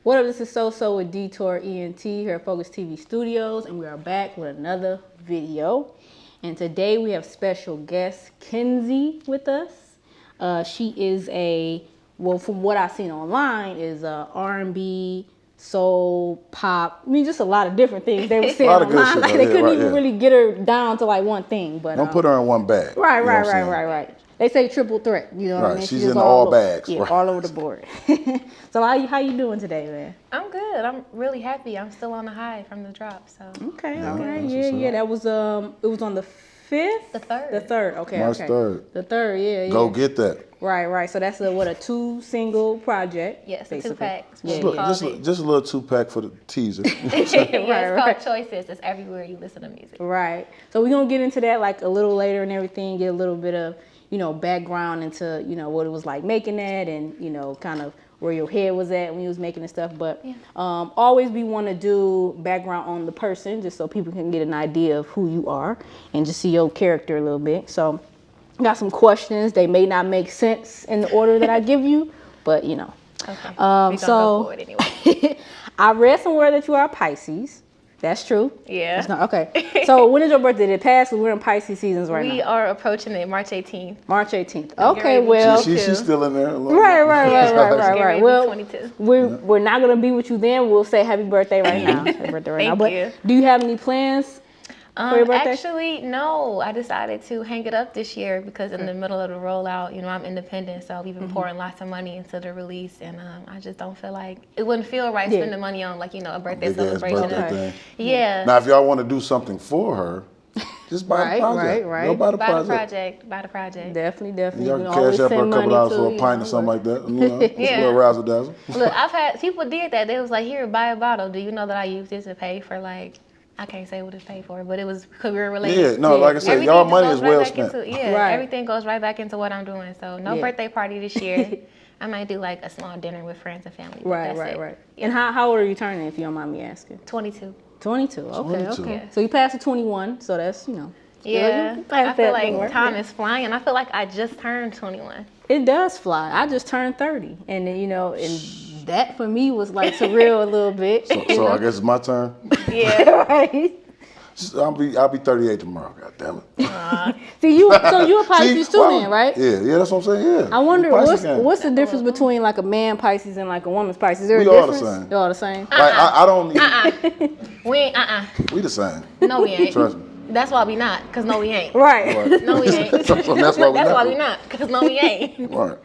What up, this is So with Detour ENT here at Focus TV Studios, and we are back with another video. And today we have special guest Kynzi with us. She is from what I've seen online, is a R&B, soul, pop. I mean, just a lot of different things they were saying online. Like, they couldn't even really get her down to like one thing. But don't put her in one bag. Right. They say triple threat. You know what I mean? She's in all bags. Yeah, all over the board. So how you doing today, man? I'm good. I'm really happy. I'm still on the high from the drop. So okay. Yeah. That was it was on the 5th? The 3rd. The 3rd, okay. March 3rd. The 3rd, yeah. Go get that. Right. So that's a 2-single project. Yes, a 2-pack. Yeah. Just a little 2-pack for the teaser. It's called Choices. It's everywhere you listen to music. Right. So we're gonna get into that like a little later and everything, get a little bit of, background into, what it was like making that and, kind of where your head was at when you was making the stuff. But always we want to do background on the person just so people can get an idea of who you are and just see your character a little bit. So got some questions. They may not make sense in the order that I give you, but Okay. We're gonna go for it anyway. I read somewhere that you are a Pisces. That's true? Yeah. That's not, okay. So when is your birthday? Did it pass? We're in Pisces seasons right now. We are approaching it March 18th. March 18th. Okay, well. She's still in there. Right. Well, 22. we're not going to be with you then. We'll say happy birthday right now. Happy birthday right now. Thank you. Do you have any plans for your birthday? Actually, no. I decided to hang it up this year because in the middle of the rollout, I'm independent, so we've been pouring lots of money into the release, and I just don't feel like it wouldn't feel right spending money on a birthday celebration. Yeah. Now, if y'all want to do something for her, just buy the project. Right. Go buy the project. Buy the project. Definitely. Y'all can cash up her a couple dollars for a pint or something like that. Just a little razzle dazzle. Look, I've had people did that. They was like, "Here, buy a bottle. Do you know that I used this to pay for I can't say what it's paid for, but it was because we were related. Yeah, like I said, y'all money is well spent. Everything goes right back into what I'm doing. So no birthday party this year. I might do a small dinner with friends and family. Right. Yeah. And how old are you turning, if you don't mind me asking? 22. 22. Okay. Yeah. So you passed the 21. So that's Yeah. I feel like time is flying, and I feel like I just turned 21. It does fly. I just turned 30, and and that for me was surreal a little bit. So I guess it's my turn. Yeah. Right. I'll be 38 tomorrow. God damn it. See you're a Pisces too, then, right? Yeah. That's what I'm saying. Yeah. I wonder what's the difference between a man Pisces and a woman's Pisces? Is there a difference? All the same. They're all the same. I don't need. We ain't. We the same. No, we ain't. Trust me. That's why we not, because no, we ain't. Right. No, we ain't. That's why we not, because no, we ain't. Right.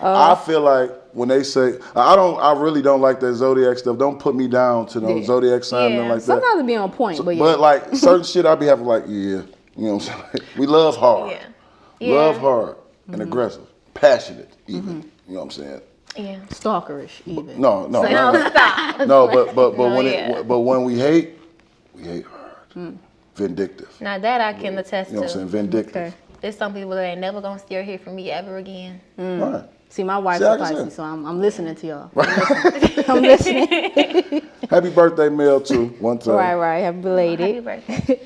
I feel like when they say, I really don't like that zodiac stuff. Don't put me down to no zodiac sign and like that. Sometimes it be on point, so, but But certain shit I be having you know what I'm saying? We love hard. Yeah. Love hard and aggressive. Passionate even. You know what I'm saying? Yeah. Stalkerish even. No. Stop. No, but when we hate hard. Vindictive. Now that I can attest to. You know what I'm saying? Vindictive. Okay. There's some people that ain't never gonna steer here from me ever again. Right. See, my wife's a Pisces, so I'm listening to y'all. I'm listening. Happy birthday, Mel, too. One time. Right. Happy belated. Happy birthday.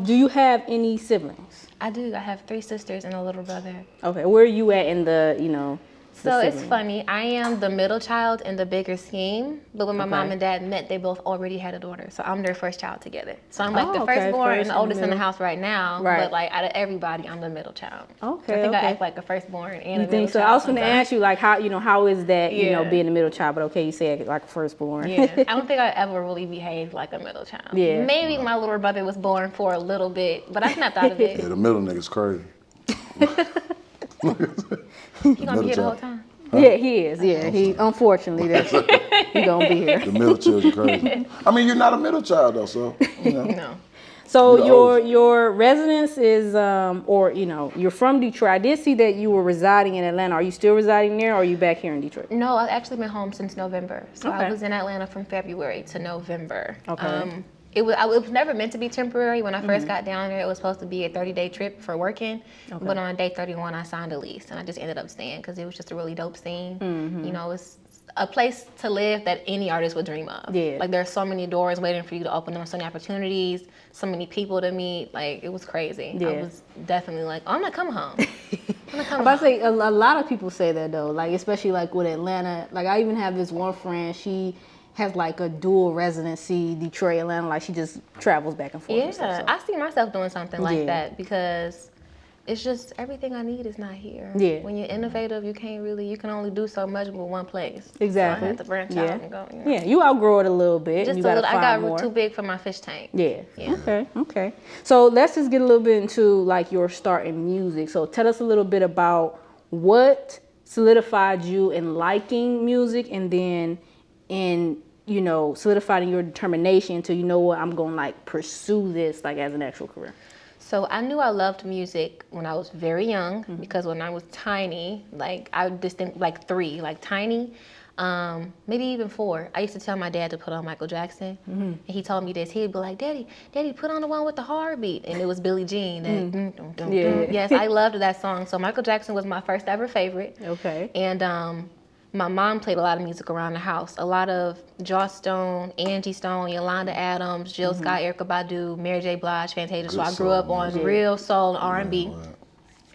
Do you have any siblings? I do. I have 3 sisters and a little brother. Okay. Where are you at in the, So it's funny. I am the middle child in the bigger scheme, but when my mom and dad met, they both already had a daughter. So I'm their first child together. So I'm the firstborn and the oldest in the house right now. Right. But out of everybody, I'm the middle child. Okay. I think I act like a firstborn and a middle child. So I was going to ask you how is that being the middle child? But okay, you say like a firstborn. Yeah. I don't think I ever really behaved like a middle child. Yeah. Maybe my little brother was born for a little bit, but I snapped out of it. Yeah, the middle nigga's crazy. He gonna be here the whole time. Huh? Yeah, he is. Yeah, he unfortunately he gonna be here. The middle children crazy. I mean, you're not a middle child though, so No. So your residence is you're from Detroit. I did see that you were residing in Atlanta. Are you still residing there, or are you back here in Detroit? No, I've actually been home since November. So I was in Atlanta from February to November. Okay. It was never meant to be temporary. When I first got down there, it was supposed to be a 30-day trip for working. Okay. But on day 31, I signed a lease, and I just ended up staying because it was just a really dope scene. It's a place to live that any artist would dream of. Yeah. There are so many doors waiting for you to open them, so many opportunities, so many people to meet. It was crazy. Yeah. I was definitely I'm not coming home. I'm about to say a lot of people say that though, like especially like with Atlanta. Like I even have this one friend. She has like a dual residency, Detroit, Atlanta. Like she just travels back and forth. Yeah, and stuff, so. I see myself doing something like that because it's just everything I need is not here. Yeah. When you're innovative, you can only do so much with one place. Exactly. So I have to branch out and go. You know. Yeah, you outgrow it a little bit. Just you a little. I got more. too big for my fish tank. Yeah. Okay. So let's just get a little bit into like your start in music. So tell us a little bit about what solidified you in liking music, and then in solidifying your determination to I'm going to like pursue this like as an actual career. So I knew I loved music when I was very young because when I was tiny, like I distinct like 3, like tiny, maybe even 4. I used to tell my dad to put on Michael Jackson, and he told me this. He'd be like, "Daddy, put on the one with the heartbeat," and it was Billie Jean. Yes, I loved that song. So Michael Jackson was my first ever favorite. Okay. And my mom played a lot of music around the house. A lot of Joss Stone, Angie Stone, Yolanda Adams, Jill Scott, Erykah Badu, Mary J. Blige, Fantasia. So I grew up on real soul and R&B.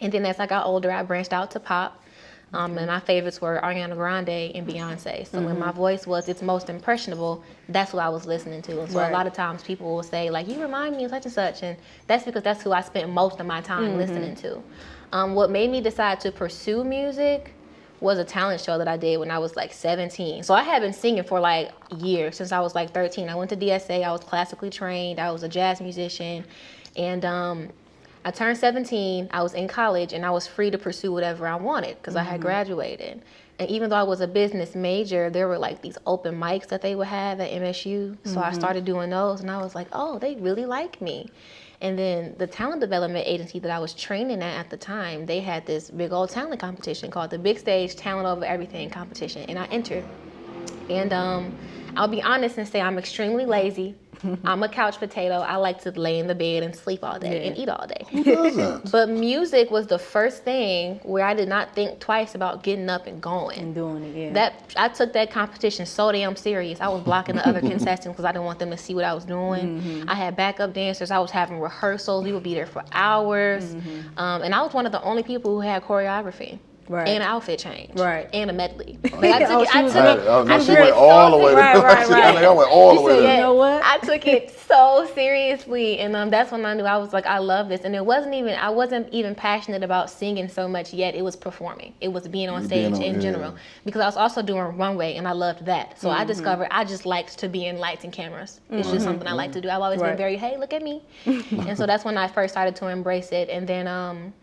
And then as I got older, I branched out to pop. And my favorites were Ariana Grande and Beyonce. So when my voice was its most impressionable, that's what I was listening to. And so a lot of times people will say, like, you remind me of such and such. And that's because that's who I spent most of my time listening to. What made me decide to pursue music was a talent show that I did when I was like 17. So I had been singing for like years, since I was like 13. I went to DSA, I was classically trained, I was a jazz musician, and I turned 17, I was in college, and I was free to pursue whatever I wanted because I had graduated. And even though I was a business major, there were like these open mics that they would have at MSU. So I started doing those, and I was like, oh, they really like me. And then the talent development agency that I was training at the time, they had this big old talent competition called the Big Stage Talent Over Everything competition. And I entered. And I'll be honest and say I'm extremely lazy. I'm a couch potato. I like to lay in the bed and sleep all day and eat all day. Who doesn't? But music was the first thing where I did not think twice about getting up and going. And doing it, I took that competition so damn serious. I was blocking the other contestants because I didn't want them to see what I was doing. I had backup dancers. I was having rehearsals. We would be there for hours. And I was one of the only people who had choreography. Right. And an outfit change. Right. And a medley. Like I took it. She went all the way. Right. I went all the way. You know what? I took it so seriously, and that's when I knew I was like, I love this. And I wasn't even passionate about singing so much yet. It was performing. It was being on stage in general. Because I was also doing runway, and I loved that. So I discovered I just liked to be in lights and cameras. It's just something I like to do. I've always been very, hey, look at me. And so that's when I first started to embrace it. And then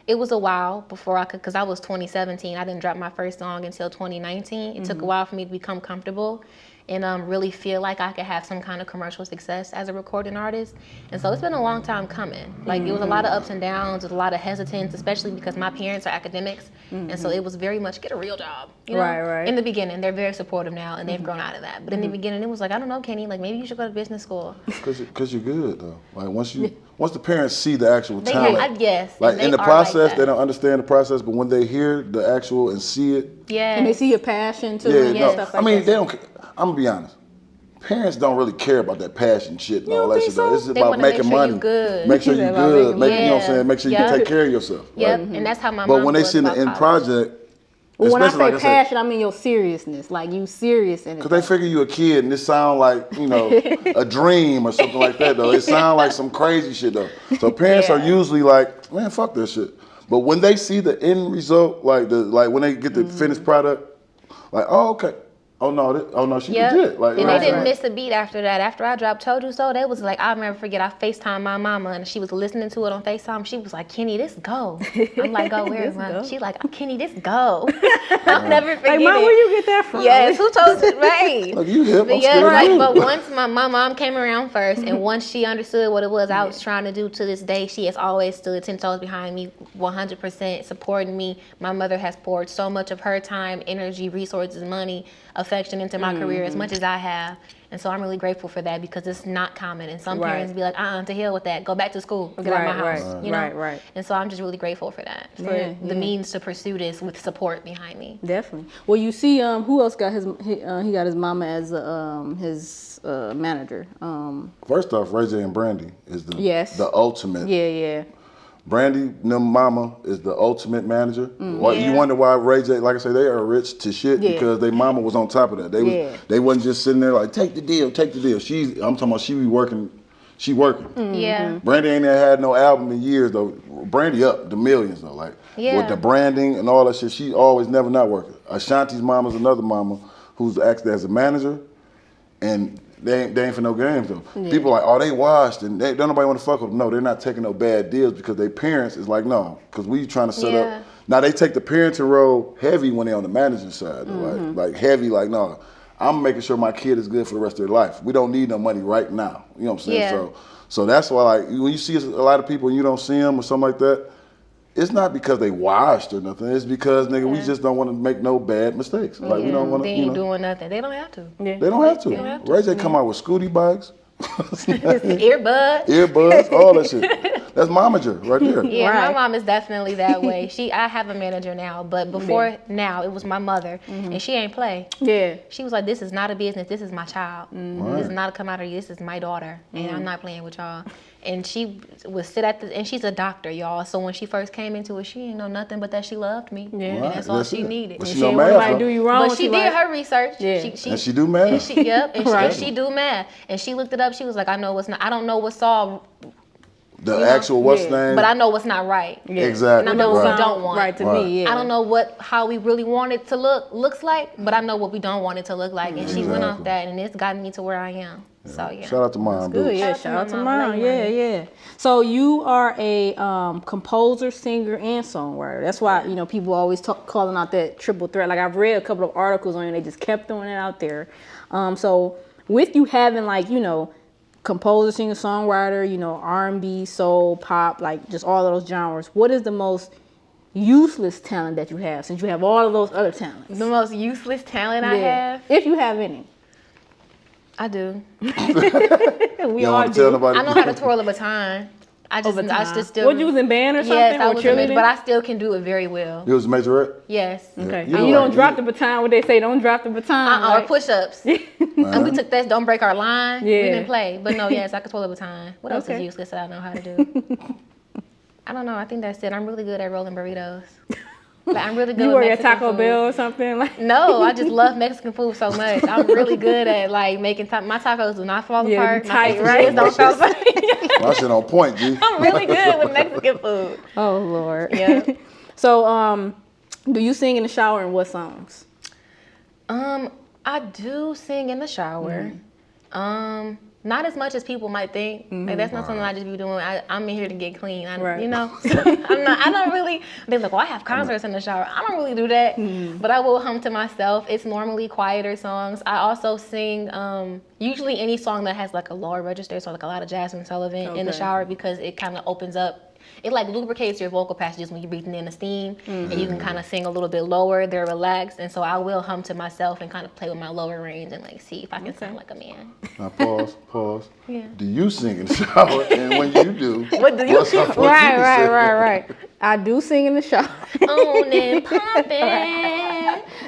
it was a while before I could, because I was 2017. I didn't drop my first song until 2019. It took a while for me to become comfortable and really feel like I could have some kind of commercial success as a recording artist. And so it's been a long time coming. Like it was a lot of ups and downs, it was a lot of hesitance, especially because my parents are academics. And so it was very much get a real job. You know? Right. In the beginning, they're very supportive now and they've grown out of that. But in the beginning, it was like, I don't know, Kenny, like maybe you should go to business school. Because you're good though. Like once the parents see the actual talent, yes, like in the process, like they don't understand the process, but when they hear the actual and see it, and they see your passion too, and stuff like that. they don't. I'm gonna be honest. Parents don't really care about that passion shit and all that shit. So? It's about making money. Make sure you're good. You know what I'm saying? Make sure you can take care of yourself. Yep, and that's how my mom But when they see the end project, well, when I say passion, I mean your seriousness. Like you serious in it. Because they figure you a kid and it sound like, a dream or something like that, though. It sound like some crazy shit, though. So parents are usually like, man, fuck this shit. But when they see the end result, like when they get the finished product, like, oh, okay. Oh no, she legit. Like, and they didn't miss a beat after that. After I dropped Told You So, they was like, I'll never forget, I FaceTimed my mama and she was listening to it on FaceTime. She was like, Kenny, this go. I'm like, go where, Mom? She like, Kenny, this go. I'll never forget it. Mom, where you get that from? Yes, who told you? Right. Like, you hip, But once my mom came around first and once she understood what it was I was trying to do, to this day, she has always stood 10 toes behind me, 100% supporting me. My mother has poured so much of her time, energy, resources, money, affection into my career as much as I have. And so I'm really grateful for that because it's not common. And some parents be like, to hell with that. Go back to school or get out of my house. You know? Right. And so I'm just really grateful for that, for the means to pursue this with support behind me. Definitely. Well, you see, who else got he got his mama as his manager? First off, Ray J and Brandy is the ultimate. Yeah. Brandy, them mama is the ultimate manager. You wonder why Ray J, like I say, they are rich to shit because their mama was on top of that. They wasn't just sitting there like, take the deal. I'm talking about she be working. She working. Yeah. Brandy ain't had no album in years though. Brandy up the millions though. Like with the branding and all that shit, she always never not working. Ashanti's mama's another mama who's acted as a manager, and they ain't for no games though. People are like, oh, they washed and don't nobody want to fuck with them. No, they're not taking no bad deals because their parents is like, no, because we trying to set up. Now they take the parenting role heavy when they're on the managing side though, like heavy, like no. I'm making sure my kid is good for the rest of their life. We don't need no money right now. You know what I'm saying? Yeah. So that's why, like, when you see a lot of people and you don't see them or something like that, it's not because they washed or nothing. It's because, nigga, we just don't want to make no bad mistakes. Like, we don't want to, They ain't doing nothing. They don't have to. They don't have to. Ray J come out with scooty bikes. Earbuds, all that shit. That's momager right there. Yeah, my mom is definitely that way. I have a manager now, but before now, it was my mother, and she ain't play. Yeah. She was like, "This is not a business. This is my child. This is not a commodity. This is my daughter, and I'm not playing with y'all." And she would sit and she's a doctor, y'all. So when she first came into it, she didn't know nothing but that she loved me. Yeah, and that's all she needed. But she didn't want nobody do you wrong. But she did her research. Yeah. And she do math. And she do math. And she looked it up. She was like, I don't know what's all the actual what's name, but I know what's not right. Yeah. Exactly. And I know what we don't want. Right to me. Yeah. I don't know how we really want it to looks like, but I know what we don't want it to look like. And she went off that, and it's gotten me to where I am. Yeah. So yeah. Shout out to mom. Good. Yeah. Shout out to mom. Yeah. So you are a composer, singer, and songwriter. That's why people always calling out that triple threat. Like I've read a couple of articles on it. And they just kept throwing it out there. So with you having composer, singer, songwriter, R&B, soul, pop, like just all of those genres, what is the most useless talent that you have since you have all of those other talents? The most useless talent I have? If you have any. I do. We all do. I know how to twirl a baton. I just still. What, you was in band or something? Yes, I was in band, but I still can do it very well. You was a majorette? Yes. Okay. And you don't drop the baton. What they say, don't drop the baton. Or push-ups. And we took that. Don't break our line. Yeah. We didn't play, but no, yes, I could twirl a baton. What else is useless that I know how to do? I don't know. I think that's it. I'm really good at rolling burritos. Like, I'm really good. You work at Mexican Taco food. Bell or something? No, I just love Mexican food so much. I'm really good at making my tacos do not fall apart. Tight, right? Don't fall apart. My shit on point, G. I'm really good with Mexican food. Oh Lord. Yeah. So, do you sing in the shower and what songs? I do sing in the shower. Not as much as people might think. Like that's not something I just be doing. I'm in here to get clean. You know, I don't really. They're like, well, I have concerts in the shower. I don't really do that. But I will hum to myself. It's normally quieter songs. I also sing usually any song that has like a lower register, so like a lot of Jasmine Sullivan in the shower because it kind of opens up. It like lubricates your vocal passages when you're breathing in the steam, and you can kind of sing a little bit lower. They're relaxed, and so I will hum to myself and kind of play with my lower range and like see if I can sound like a man. Now pause. Yeah. Do you sing in the shower? And when you do, what do you? Right. I do sing in the shower. On and pumping.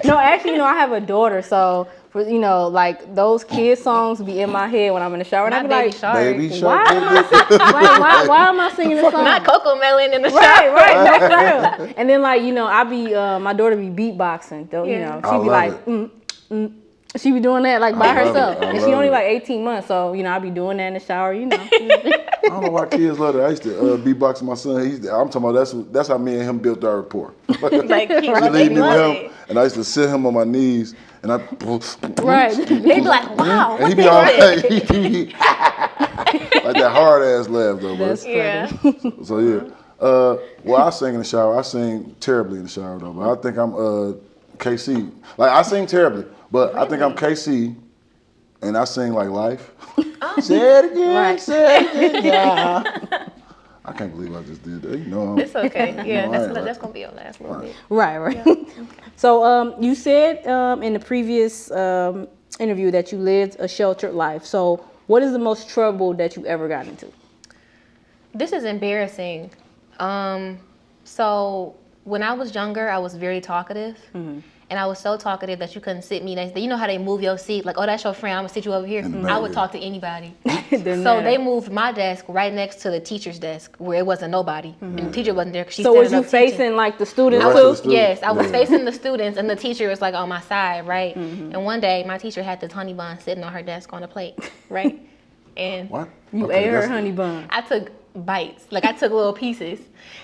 No, actually, I have a daughter, so. Like those kid songs be in my head when I'm in the shower, and I be like, Baby Shark. why am I singing this song? Not Coco Melon in the shower. Right, that's real. And then I be my daughter be beatboxing, though. She be like, she be doing that by herself, and she only 18 months, so I be doing that in the shower. I don't know why kids love that. I used to beatbox my son. I'm talking about that's how me and him built our rapport. Like she leave me with him, and I used to sit him on my knees. And they be like, wow. And he be all like that hard ass laugh though, bro. Yeah. So yeah. Well, I sing in the shower. I sing terribly in the shower though, but I think I'm KC. Like I sing terribly, but I think I'm KC, and I sing like life. Say it again, say it again. Yeah. I can't believe I just did that. It's okay. Yeah, that's gonna be your last little bit. Right. Yeah. So you said in the previous interview that you lived a sheltered life. So what is the most trouble that you ever got into? This is embarrassing. So when I was younger, I was very talkative. And I was so talkative that you couldn't sit me next. You know how they move your seat? Like, oh, that's your friend. I'm going to sit you over here. I would talk to anybody. So they moved my desk right next to the teacher's desk where it wasn't nobody. And the teacher wasn't there because she So was you facing like the students too? Yes, I was facing the students and the teacher was like on my side, right? And one day my teacher had this honey bun sitting on her desk on a plate, right? And What? You ate her honey bun. I took bites. Like I took little pieces.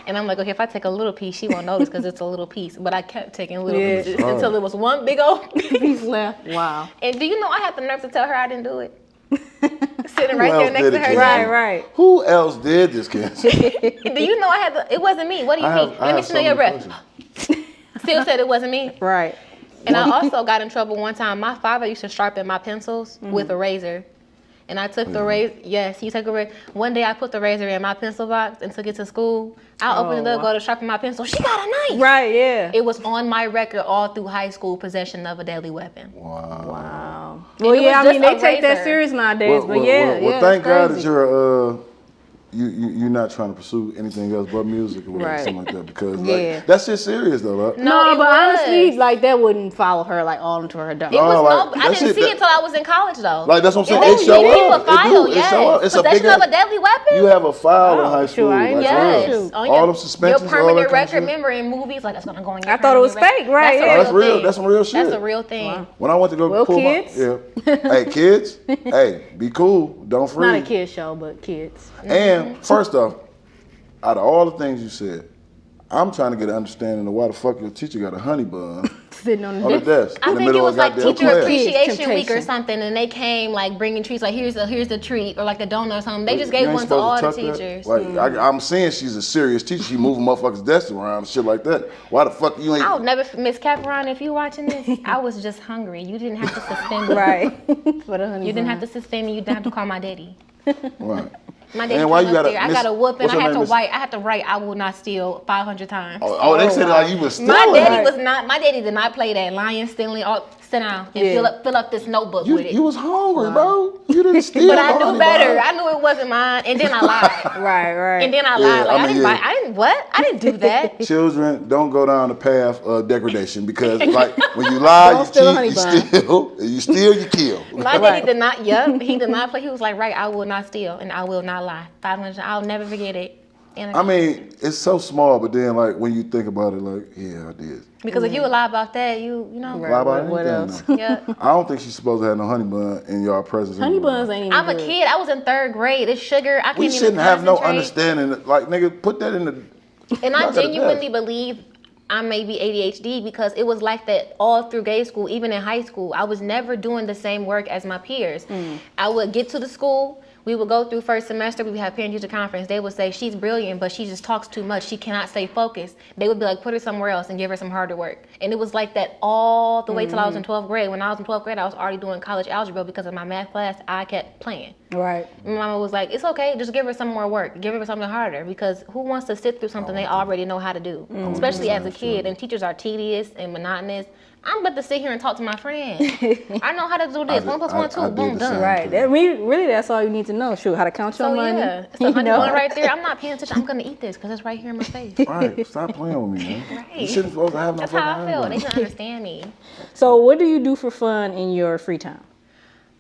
And I'm like, okay, if I take a little piece, she won't notice because it's a little piece. But I kept taking little pieces until it was one big old piece left. Wow. And do you know I had the nerve to tell her I didn't do it? Sitting right there next to her. Right. Who else did this, Kynzi? Do you know I had it wasn't me. What do you mean? Let me smell your breath. Still said it wasn't me. Right. And I also got in trouble one time. My father used to sharpen my pencils with a razor. And I took the razor. Yes, he took a razor. One day I put the razor in my pencil box and took it to school. I opened it up, go to sharpen my pencil. She got a knife. Right, yeah. It was on my record all through high school, possession of a deadly weapon. Wow. Well, yeah, I mean, they take that serious nowadays, but Well, thank God that you're you're not trying to pursue anything else but music or whatever, something like that, because like, that shit's serious though, right? No, but honestly, like that wouldn't follow her like all into her dog. It was I didn't see it until I was in college though. Like that's what I'm saying. It show up. It show up. It's possession of a deadly weapon. You have a file in high school. Yes. All them suspensions. Your permanent record member in movies, like that's gonna go in your I thought it was fake, right? That's real. That's some real shit. That's a real thing. When I went to go pull kids. Hey kids, hey, be cool. Don't freeze. Not a kid show, but kids. And first off, out of all the things you said, I'm trying to get an understanding of why the fuck your teacher got a honey bun sitting on the desk. I in the think it middle was of like goddamn teacher class. appreciation week or something, and they came like bringing treats. Like here's the treat, or like a donut or something. They just gave one to all the teachers. Like I'm seeing she's a serious teacher. She moving motherfuckers' desks around and shit like that. Why the fuck you ain't? I would never, Miss Caperon, if you watching this, I was just hungry. You didn't have to suspend me. Right. For the honey. You didn't have to suspend me. You didn't have to call my daddy. Right. My daddy came up there. I got a whooping. I had to write I will not steal 500 times. Oh, they said like you was stealing. My daddy did not play that lion stealing. Sit down and fill up this notebook with it. You was hungry, bro. You didn't steal. But I knew better. I knew it wasn't mine, and then I lied. Right. And then I lied. Like I didn't do that. Children, don't go down the path of degradation because like when you lie, you cheat, you steal. You steal, you kill. My daddy did not. He did not play. He was like, right, I will not steal and I will not lie. 500. I'll never forget it. And I mean, it's so small, but then like when you think about it, like yeah, I did. Because if you would lie about that, you know. Lie about what else? Yeah. I don't think she's supposed to have no honey bun in y'all presence. Honey buns ain't even I'm a kid. I was in 3rd grade. It's sugar. I can't even We shouldn't have no concentrate. understanding. Like nigga, put that in the. And I genuinely believe I may be ADHD because it was like that all through grade school, even in high school. I was never doing the same work as my peers. I would get to the school. We would go through first semester. We would have parent-teacher conference. They would say, she's brilliant, but she just talks too much. She cannot stay focused. They would be like, put her somewhere else and give her some harder work. And it was like that all the way till I was in 12th grade. When I was in 12th grade, I was already doing college algebra because of my math class. I kept playing. Right. My mama was like, it's okay. Just give her some more work. Give her something harder because who wants to sit through something they already know how to do, especially as a kid. And teachers are tedious and monotonous. I'm about to sit here and talk to my friend. I know how to do this. 1 + 1 2. Boom, done. Right. Really, that's all you need to know. Shoot, how to count your money. Yeah, it's a honey bun right there. I'm not paying attention. I'm gonna eat this because it's right here in my face. Right. Stop playing with me, man. Right. You shouldn't supposed to have no That's fucking how I feel. honey They bun. can understand me. So, what do you do for fun in your free time?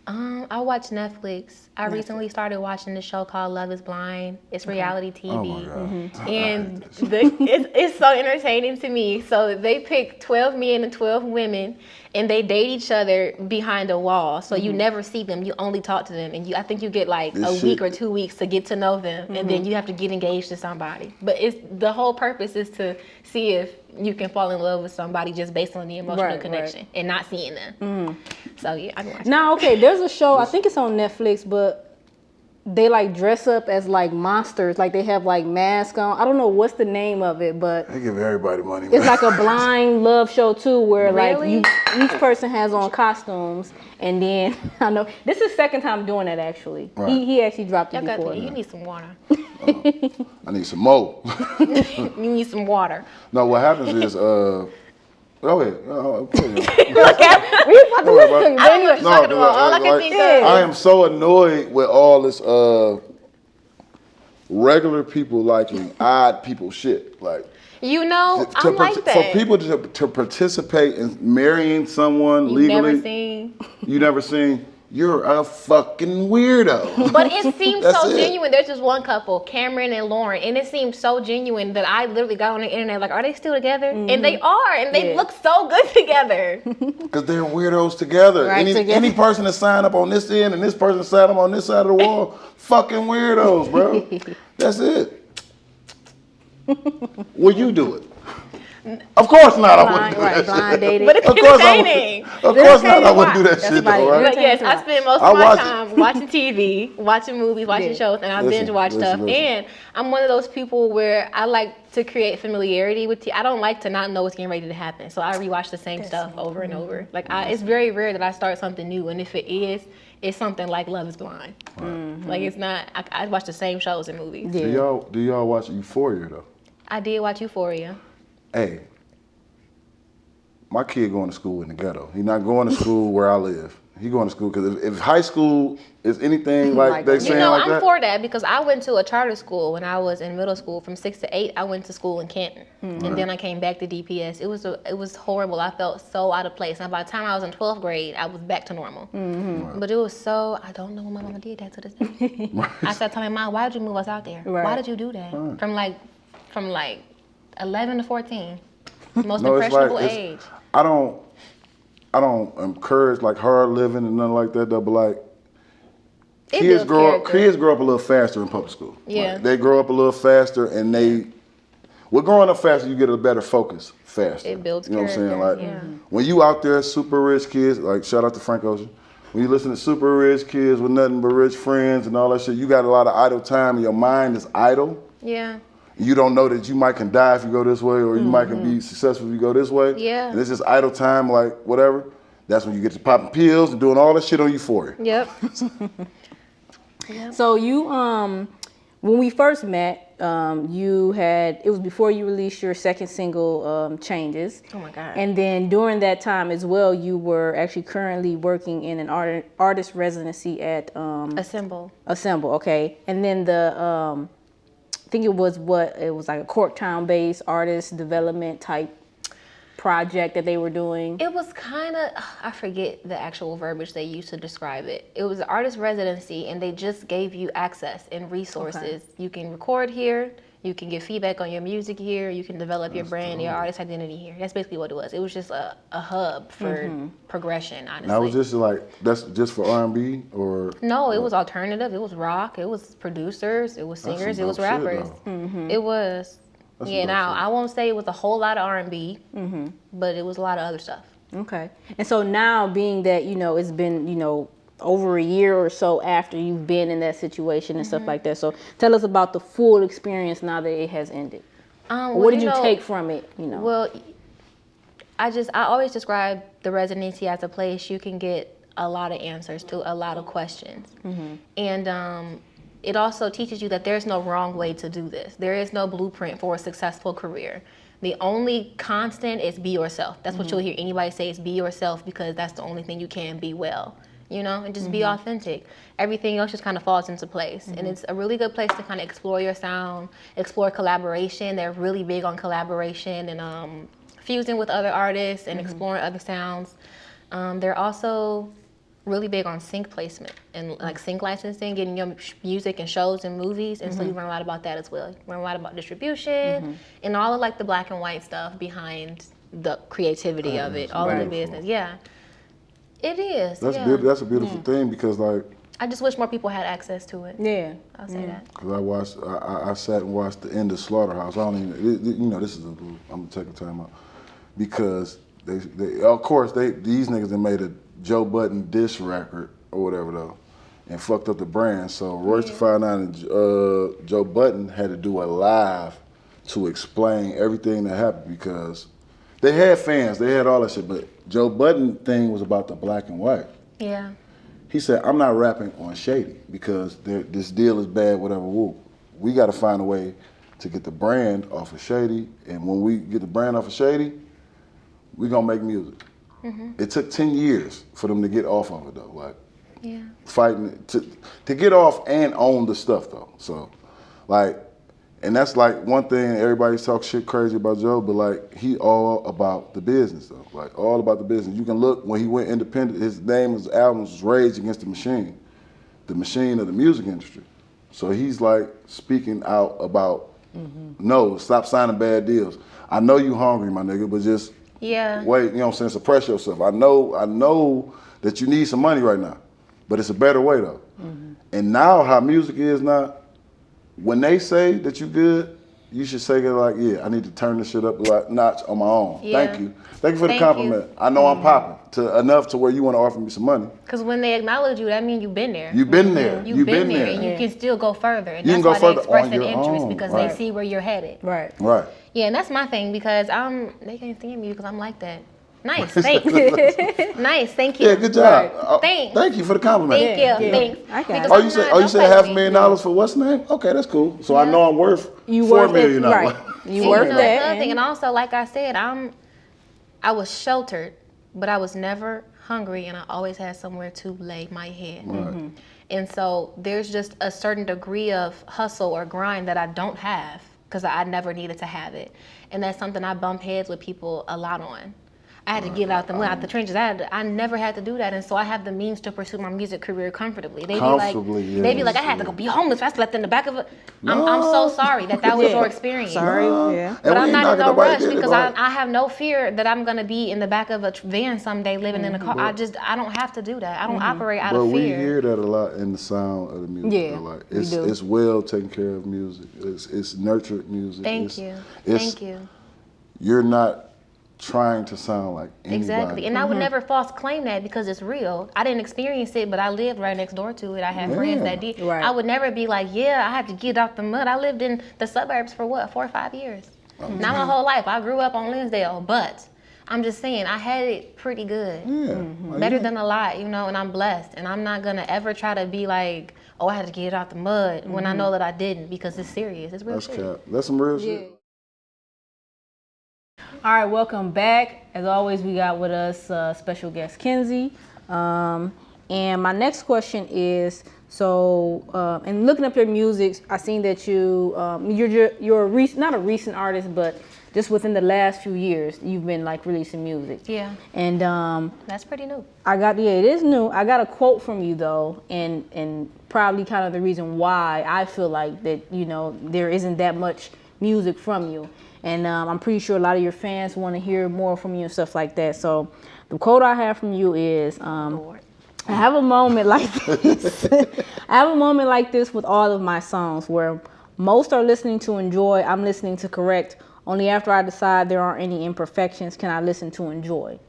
I watch Netflix. I recently started watching this show called Love is Blind. It's reality TV. Oh my God. And it's so entertaining to me. So they pick 12 men and 12 women and they date each other behind a wall. So you never see them. You only talk to them. And I think you get like a week or 2 weeks to get to know them. And then you have to get engaged to somebody. But the whole purpose is to see if you can fall in love with somebody just based on the emotional connection and not seeing them. So yeah, I can watch Now, okay, there's a show, I think it's on Netflix, but they like dress up as like monsters. Like they have like masks on. I don't know what's the name of it, but They give everybody money. it's like a blind love show too, where Really? like each person has on costumes, and then I know this is second time doing that actually. Right. He actually dropped it Y'all got before. you need some water. I need some more. You need some water. No, what happens is, go ahead. We about to listen to you, but anyway. No, All I can think of. I am so annoyed with all this regular people liking odd people shit. Like You know, I'm like that. For people to participate in marrying someone You've legally. never seen. You never seen. You're a fucking weirdo. But it seems so it. genuine. There's just one couple, Cameron and Lauren, and it seems so genuine that I literally got on the internet like, are they still together? And they are, and they look so good together. Because they're weirdos together. Right, Any person that signed up on this end and this person signed up on this side of the wall, fucking weirdos, bro. That's it. Will you do it? Of course not. I wouldn't do that blind shit. dating. But it's entertaining. Of course not. I wouldn't do that shit though, right? But yes, I spend most of my time watching TV, watching movies, watching shows, and I binge watch stuff. And I'm one of those people where I like to create familiarity with I don't like to not know what's getting ready to happen. So I rewatch the same stuff over and over. Like it's very rare that I start something new, and if it is, it's something like Love Is Blind. Right. Like it's not. I watch the same shows and movies. Yeah. Do y'all watch Euphoria though? I did watch Euphoria. Hey, my kid going to school in the ghetto. He's not going to school where I live. He going to school because if high school is anything like they saying like that. I'm for that because I went to a charter school when I was in middle school. From 6 to 8, I went to school in Canton, and then I came back to DPS. It was horrible. I felt so out of place. And by the time I was in 12th grade, I was back to normal. Right. But it was so I don't know when my mama did that to this day. I started telling my mom, "Why did you move us out there? Right. Why did you do that?" Right. From 11 to 14, most impressionable age. I don't encourage like hard living and nothing like that though, but like kids grow up a little faster in public school. Yeah. Like, they grow up a little faster and growing up faster, you get a better focus faster. It builds character. You know what I'm saying? Like when you out there super rich kids, like shout out to Frank Ocean. When you listen to super rich kids with nothing but rich friends and all that shit, you got a lot of idle time and your mind is idle. Yeah. You don't know that you might can die if you go this way, or you might can be successful if you go this way. Yeah. And it's just idle time, like whatever. That's when you get to popping pills and doing all that shit on Euphoria. Yep. So you, when we first met, it was before you released your second single, Changes. Oh my God. And then during that time as well, you were actually currently working in an artist residency at Assemble, okay. And then I think it was like a Corktown-based artist development type project that they were doing. It was kind of, I forget the actual verbiage they used to describe it. It was an artist residency, and they just gave you access and resources. Okay. You can record here, you can get feedback on your music here, you can develop your brand, your artist identity here. That's basically what it was. It was just a hub for progression, honestly. Now, was this that's just for R&B or? No, it was alternative, it was rock, it was producers, it was singers, it was rappers. It was. Now I won't say it was a whole lot of R&B, but it was a lot of other stuff. Okay. And so now being that, it's been, over a year or so after you've been in that situation and stuff like that. So tell us about the full experience now that it has ended. What did you take from it, Well, I always describe the residency as a place you can get a lot of answers to a lot of questions. And it also teaches you that there's no wrong way to do this. There is no blueprint for a successful career. The only constant is be yourself. That's what you'll hear anybody say is be yourself, because that's the only thing you can be well, and just be authentic. Everything else just kind of falls into place. And it's a really good place to kind of explore your sound, explore collaboration. They're really big on collaboration and fusing with other artists and exploring other sounds. They're also really big on sync placement and like sync licensing, getting your music and shows and movies, and so you learn a lot about that as well. You learn a lot about distribution and all of like the black and white stuff behind the creativity of it, all of the business. Yeah, it is. That's a beautiful thing, because like I just wish more people had access to it. Yeah, I'll say that. Because I sat and watched the end of Slaughterhouse. I don't even, this is I'm gonna take a time out, because they of course these niggas that made a Joe Budden diss record or whatever though, and fucked up the brand. So Royce da 5'9" and Joe Budden had to do a live to explain everything that happened, because they had fans, they had all that shit, but Joe Budden thing was about the black and white. Yeah. He said, I'm not rapping on Shady because this deal is bad, whatever, whoop. We got to find a way to get the brand off of Shady, and when we get the brand off of Shady, we gonna make music. It took 10 years for them to get off of it though, like fighting to get off and own the stuff though. So like, And that's like one thing, everybody talks shit crazy about Joe, but like he all about the business though. Like all about the business. You can look when he went independent, his name, his albums was Rage Against the machine of the music industry. So he's like speaking out about, no, stop signing bad deals. I know you hungry, my nigga, but just wait, you know what I'm saying, suppress yourself. I know that you need some money right now, but it's a better way though. And now how music is now, when they say that you good, you should say it like, yeah, I need to turn this shit up a notch on my own. Yeah. Thank you. Thank you for the compliment. I know I'm popping to enough to where you want to offer me some money. Because when they acknowledge you, that means you've been there. You've been there. You've been there, and you can still go further. And You can that's go why further they express on an your interest own, because right. they see where you're headed. Right. Right. Yeah, and that's my thing because they can't stand me because I'm like that. Nice, thanks. Nice, thank you. Yeah, good job. Thanks. Thank you for the compliment. Thank you, thanks. I got it. Because You said $500,000 for what's name? Okay, that's cool. So I know I'm worth You $4 worth million. it, right? You worth That's that. another thing. And also, like I said, I was sheltered, but I was never hungry, and I always had somewhere to lay my head. Right. And so there's just a certain degree of hustle or grind that I don't have because I never needed to have it. And that's something I bump heads with people a lot on. I had to get out the trenches. I never had to do that, and so I have the means to pursue my music career comfortably. They'd be like, I had to go be homeless. I slept in the back of a. I'm so sorry that was your experience. Sorry, yeah. But I'm not in no rush because I have no fear that I'm gonna be in the back of a van someday living in a car. I don't have to do that. I don't operate out of fear. But we hear that a lot in the sound of the music. Yeah, like we it's well taken care of music. It's nurtured music. Thank you. You're not trying to sound like anybody. Exactly, and I would never false claim that because it's real. I didn't experience it, but I lived right next door to it. I had friends that did. Right. I would never be like, I had to get out the mud. I lived in the suburbs for 4 or 5 years. Not my whole life. I grew up on Lansdale, but I'm just saying I had it pretty good. Yeah. Better than a lot, and I'm blessed. And I'm not gonna ever try to be like, oh, I had to get it out the mud when I know that I didn't because it's serious. It's real shit. Cap. That's some real shit. All right, welcome back. As always, we got with us special guest Kynzi. And my next question is, so in looking up your music, I seen that you're not a recent artist, but just within the last few years, you've been like releasing music. Yeah. And that's pretty new. it is new. I got a quote from you though, and probably kind of the reason why I feel like that, there isn't that much music from you. And I'm pretty sure a lot of your fans want to hear more from you and stuff like that. So the quote I have from you is, I have a moment like this. I have a moment like this with all of my songs where most are listening to enjoy, I'm listening to correct. Only after I decide there aren't any imperfections can I listen to enjoy.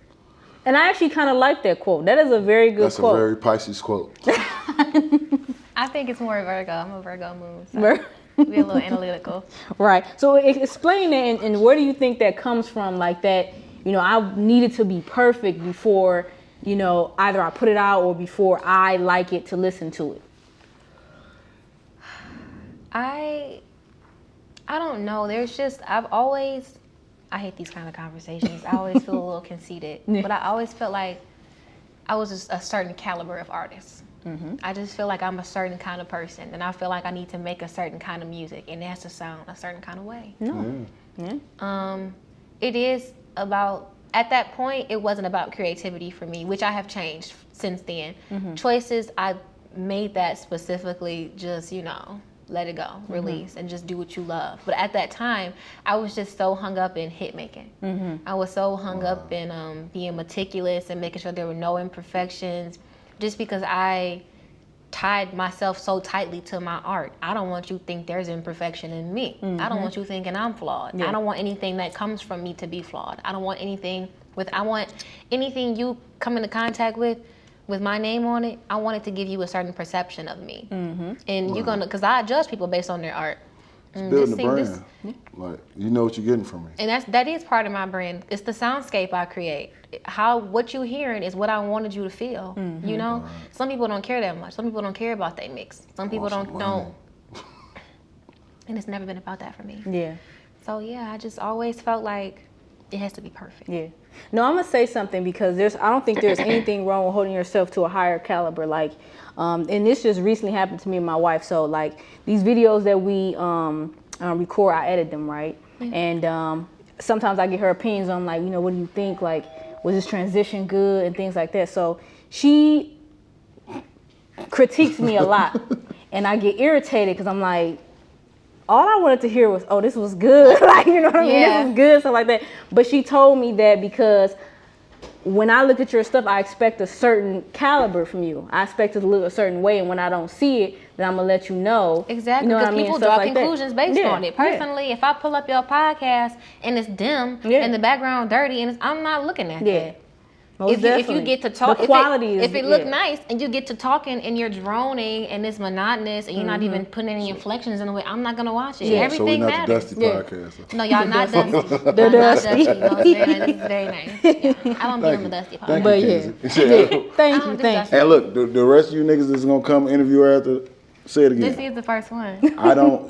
And I actually kind of like that quote. That is a very good quote. That's a very Pisces quote. I think it's more Virgo. I'm a Virgo moon. So. Be a little analytical. Right. So explain that, and where do you think that comes from? Like that, I needed to be perfect before, either I put it out or before I like it to listen to it. I don't know. There's just, I hate these kind of conversations. I always feel a little conceited, but I always felt like I was just a certain caliber of artist. I just feel like I'm a certain kind of person, and I feel like I need to make a certain kind of music, and it has to sound a certain kind of way. It is about, at that point, it wasn't about creativity for me, which I have changed since then. Choices, I made that specifically just, let it go, release, and just do what you love. But at that time, I was just so hung up in hit making. I was so hung up in being meticulous and making sure there were no imperfections, just because I tied myself so tightly to my art. I don't want you to think there's imperfection in me. I don't want you thinking I'm flawed. I don't want anything that comes from me to be flawed. I want anything you come into contact with my name on it, I want it to give you a certain perception of me. And you're gonna, because I judge people based on their art. It's building a brand. Like, you know what you're getting from me. And that is part of my brand. It's the soundscape I create. What you're hearing is what I wanted you to feel. Some people don't care that much. Some people don't care about their mix. Some people don't. And it's never been about that for me. Yeah. So I just always felt like it has to be perfect. Yeah. No, I'm gonna say something because I don't think there's anything wrong with holding yourself to a higher caliber. And this just recently happened to me and my wife. So like these videos that we record, I edit them, right? And sometimes I get her opinions on like, what do you think? Like, was this transition good and things like that? So she critiques me a lot, and I get irritated because I'm like, all I wanted to hear was, oh, this was good. Like, you know what I mean? This was good, stuff like that. But she told me that because when I look at your stuff, I expect a certain caliber from you. I expect it to look a certain way, and when I don't see it, then I'm gonna let you know. Exactly, you know because people draw conclusions based on it. Personally, if I pull up your podcast and it's dim and the background dirty, and I'm not looking at that. If you get to talk, the quality if it look nice and you get to talking and you're droning and it's monotonous and you're not even putting any inflections in the way, I'm not gonna watch it. Everything so we're not matters. the Dusty podcast. No, y'all not Dusty. The Dusty. You know what I'm saying? This is very nice. Yeah. I don't be on the Dusty podcast. Thank you. Thank you. And look, the rest of you niggas that's gonna come interview her after, say it again. This is the first one.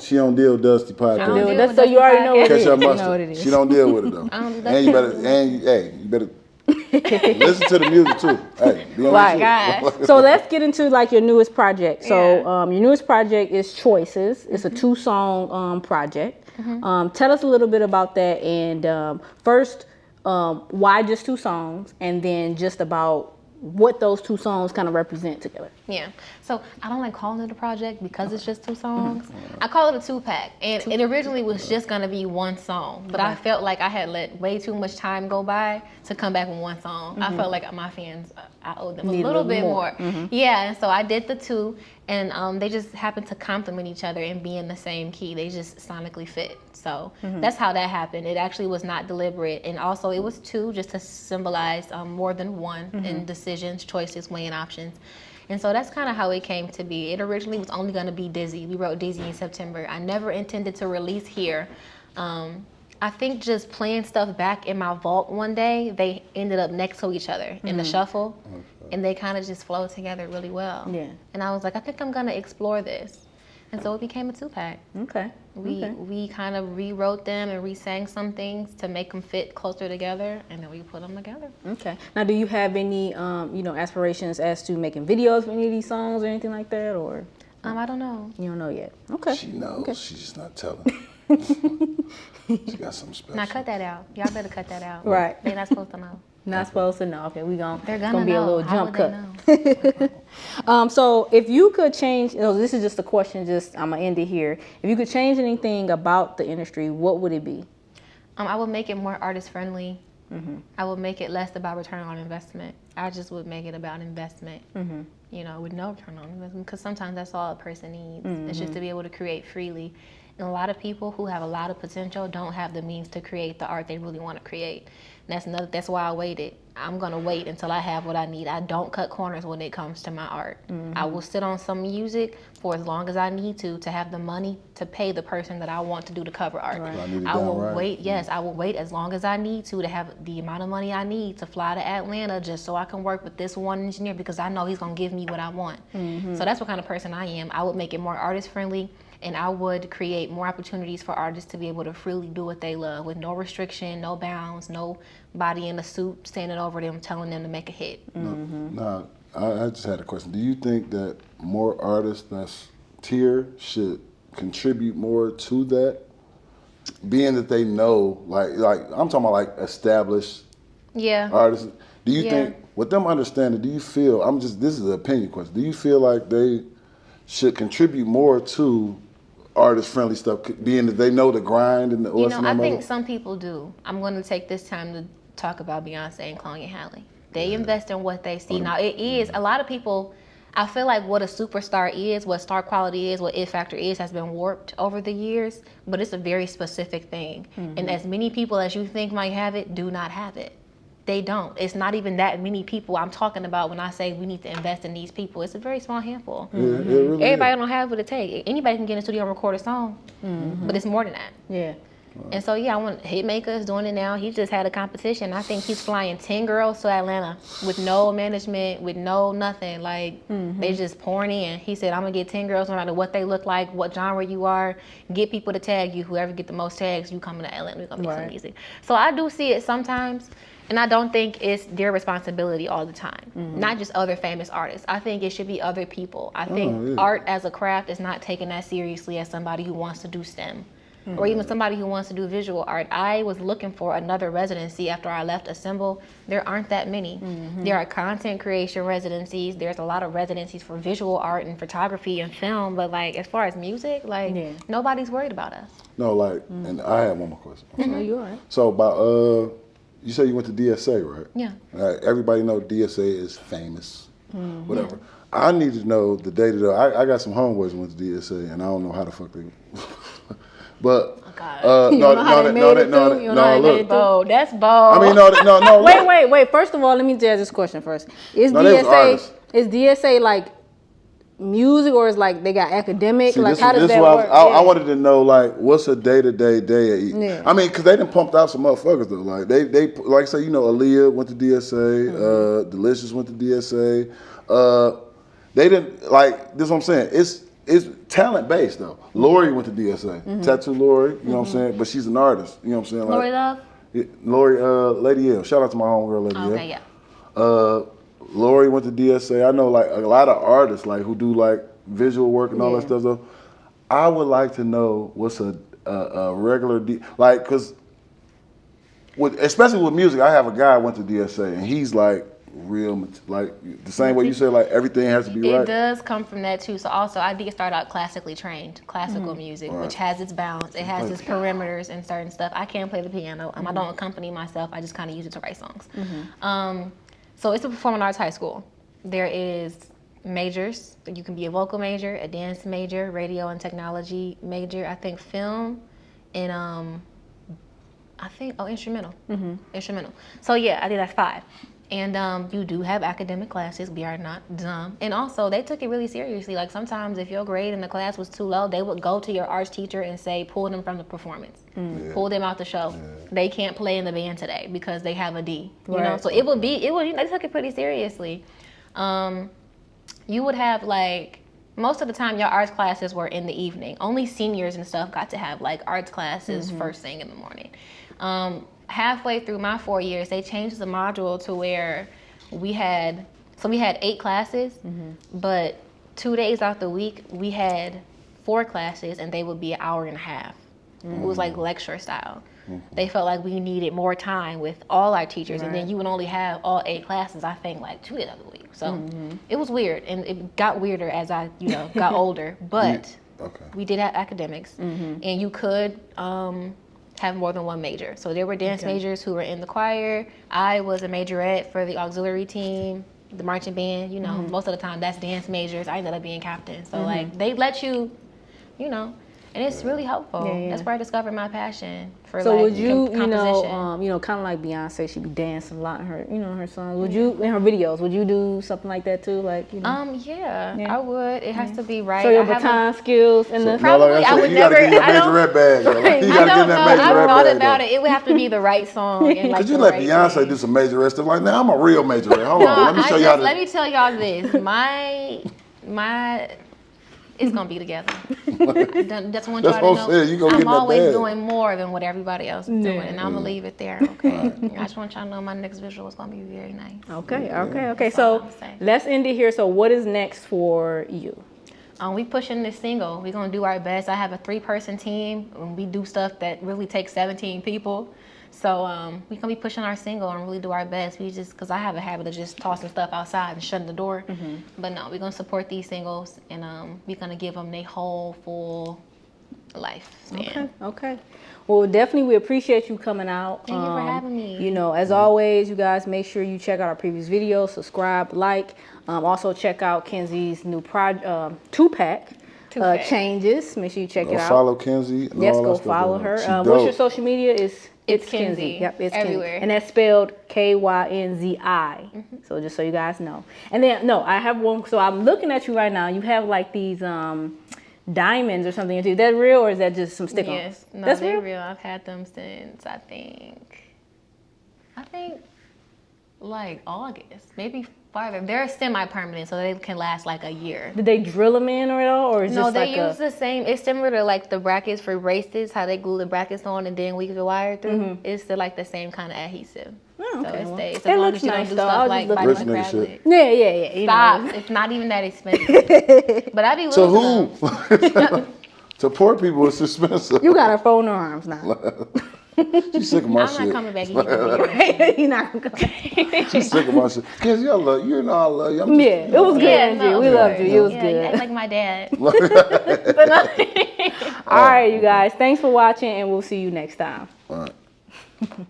She don't deal with Dusty podcast. So you already know what it is. Catch her You know what mustard. it is. She don't deal with it though. And you better listen to the music too. Hey, be on God. So let's get into like your newest project. So your newest project is Choices. It's a 2-song project. Tell us a little bit about that, and first, why just 2 songs, and then just about what those 2 songs kind of represent together. Yeah. So I don't like calling it a project because it's just 2 songs. I call it a 2-pack. And it originally was just going to be 1 song. But I felt like I had let way too much time go by to come back with 1 song. I felt like my fans, I owed them a little bit more. Yeah. And so I did the 2. And they just happened to complement each other and be in the same key. They just sonically fit. So that's how that happened. It actually was not deliberate. And also it was 2 just to symbolize more than 1 in decisions, choices, weighing options. And so that's kind of how it came to be. It originally was only going to be Dizzy. We wrote Dizzy in September. I never intended to release Here. I think just playing stuff back in my vault one day, they ended up next to each other in the shuffle. And they kind of just flowed together really well. Yeah. And I was like, I think I'm going to explore this. And so it became a 2-pack. Okay. We kind of rewrote them and re-sang some things to make them fit closer together, and then we put them together. Okay. Now, do you have any, aspirations as to making videos for any of these songs or anything like that, or? I don't know. You don't know yet. Okay. She knows. Okay. She's just not telling. She got something special. Now cut that out. Y'all better cut that out. Right. They're not supposed to know. Not supposed to know. Okay, They're gonna be know. a little How jump would cut. So if you could change, this is just a question. I'm gonna end it here. If you could change anything about the industry, what would it be? I would make it more artist friendly. I would make it less about return on investment. I just would make it about investment. With no return on investment, because sometimes that's all a person needs. It's just to be able to create freely. And a lot of people who have a lot of potential don't have the means to create the art they really want to create. And that's why I waited. I'm gonna wait until I have what I need. I don't cut corners when it comes to my art. I will sit on some music for as long as I need to have the money to pay the person that I want to do the cover art. I will wait. Yes, I will wait as long as I need to have the amount of money I need to fly to Atlanta just so I can work with this one engineer, because I know he's gonna give me what I want. So that's what kind of person I am. I would make it more artist friendly. And I would create more opportunities for artists to be able to freely do what they love with no restriction, no bounds, no body in a suit standing over them telling them to make a hit. No, I just had a question. Do you think that more artists that's tier should contribute more to that? Being that they know, like I'm talking about like established artists. Do you think, with them understanding, do you feel, this is an opinion question, do you feel like they should contribute more to artist-friendly stuff, being that they know the grind and the I think some people do. I'm going to take this time to talk about Beyonce and Chloe and Halle. They invest in what they see. Now, it is, a lot of people, I feel like what a superstar is, what star quality is, what it factor is, has been warped over the years, but it's a very specific thing. And as many people as you think might have it, do not have it. They don't. It's not even that many people I'm talking about when I say we need to invest in these people. It's a very small handful. Really Everybody don't have what it takes. Anybody can get in the studio and record a song, but it's more than that. Yeah. And so, I want Hitmaker's doing it now. He just had a competition. I think he's flying 10 girls to Atlanta with no management, with no nothing. Like, they just pouring in. He said, I'm going to get 10 girls no matter what they look like, what genre you are. Get people to tag you. Whoever get the most tags, you coming to Atlanta. We're going to make some music. So I do see it sometimes. And I don't think it's their responsibility all the time. Not just other famous artists. I think it should be other people. I think art as a craft is not taken as seriously as somebody who wants to do STEM. or even somebody who wants to do visual art. I was looking for another residency after I left Assemble. There aren't that many. There are content creation residencies. There's a lot of residencies for visual art and photography and film, but like as far as music, like nobody's worried about us. No, like, and I have one more question. No, you're all right. So about you said you went to DSA, right? Yeah. Everybody know DSA is famous, whatever. I need to know the day to day. I got some homeboys who went to DSA, and I don't know how the fuck they. But look. Bold. That's bold. I mean, no. Wait. First of all, let me ask this question first. Is DSA like music, or is like they got academic? See, like, this, how does this that what work? I wanted to know, like, what's a day-to-day day at eat? Yeah. I mean, because they done pumped out some motherfuckers, though. Like, they like I say, you know, Aaliyah went to DSA, Delicious went to DSA. They didn't, like, this is what I'm saying. It's talent-based, though. Lori went to DSA. Tattoo Lori, you know what I'm saying? But she's an artist, you know what I'm saying? Lori like, Love? Lori, Lady L. Shout out to my homegirl, Lady L. Okay, yeah. Lori went to DSA. I know like a lot of artists like who do like visual work and all that stuff. Though, I would like to know what's a regular like, cause especially with music, I have a guy who went to DSA and he's like real, like the same way you said, like everything has to be right. It does come from that too. So also I did start out classically trained, classical music, which has its bounds. It has its perimeters and certain stuff. I can't play the piano. I don't accompany myself. I just kind of use it to write songs. So it's a performing arts high school. There is majors. You can be a vocal major, a dance major, radio and technology major. I think film, and instrumental. Instrumental. So yeah, I think that's 5. And you do have academic classes. We are not dumb. And also, they took it really seriously. Like sometimes if your grade in the class was too low, they would go to your arts teacher and say, pull them from the performance. Pull them out the show. They can't play in the band today because they have a D. You know, so they took it pretty seriously. You would have like, most of the time your arts classes were in the evening. Only seniors and stuff got to have like arts classes first thing in the morning. Halfway through my 4 years, they changed the module to where we had 8 classes, but 2 days out the week, we had 4 classes and they would be an hour and a half. It was like lecture style. They felt like we needed more time with all our teachers, and then you would only have all 8 classes, I think, like 2 days out of the week. So it was weird, and it got weirder as I, got older. But we did have academics, and you could have more than one major. So there were dance majors who were in the choir. I was a majorette for the auxiliary team, the marching band. Most of the time that's dance majors. I ended up being captain. So like they let you, and it's really helpful. That's where I discovered my passion for so like would you, composition. kind of like Beyonce, she be dancing a lot in her, her songs. Would you, in her videos, would you do something like that too? Like, Yeah, I would. It has to be right. So your baton skills and the probably I would never. I don't. You gotta get that I've thought bag. about it. It would have to be the right song. And, like, could you let Beyonce do some major stuff? Like, now I'm a real majorette. Hold on, let me show y'all. Let me tell y'all this. My it's gonna be together. That's one y'all to know. I'm always doing more than what everybody else is doing, and I'm gonna leave it there. Okay. I just want y'all to know my next visual is gonna be very nice. Okay. So let's end it here. So what is next for you? We pushing this single. We're gonna do our best. I have a 3-person team, and we do stuff that really takes 17 people. So we're gonna be pushing our single and really do our best. Because I have a habit of just tossing stuff outside and shutting the door. But no, we're gonna support these singles, and we're gonna give them their whole full lifespan. Okay. Well, definitely we appreciate you coming out. Thank you for having me. As always, you guys make sure you check out our previous videos, subscribe, like. Also check out Kynzi's new 2-pack. Changes. Make sure you check it out. Follow Kynzi. Yes, go follow her. What's your social media? It's Kynzi. Yep, it's everywhere. Kynzi. And that's spelled Kynzi. So just so you guys know. And then I have one. So I'm looking at you right now. You have like these diamonds or something. Is that real or is that just some stick-ons? Yes, no, that's they're real. I've had them since I think like August, maybe farther. They're semi-permanent, so they can last like a year. Did they drill them in or at all, or is no? They use the same. It's similar to like the brackets for braces, how they glue the brackets on and then weave the wire through. It's like the same kind of adhesive. Oh, okay. So it stays. It looks nice though. I'll just look like my Yeah. Stop! It's not even that expensive. But I be losing them. To poor people, it's expensive. You got a phone arms now. She's sick of my I'm shit. not coming back again. You're not gonna come. She's sick of my shit. Kynzi, I love you. You know I love you. I'm just, Yeah, it was good, Angie. We loved you. It was You good. act like my dad. All right, you guys. Thanks for watching, and we'll see you next time. All right.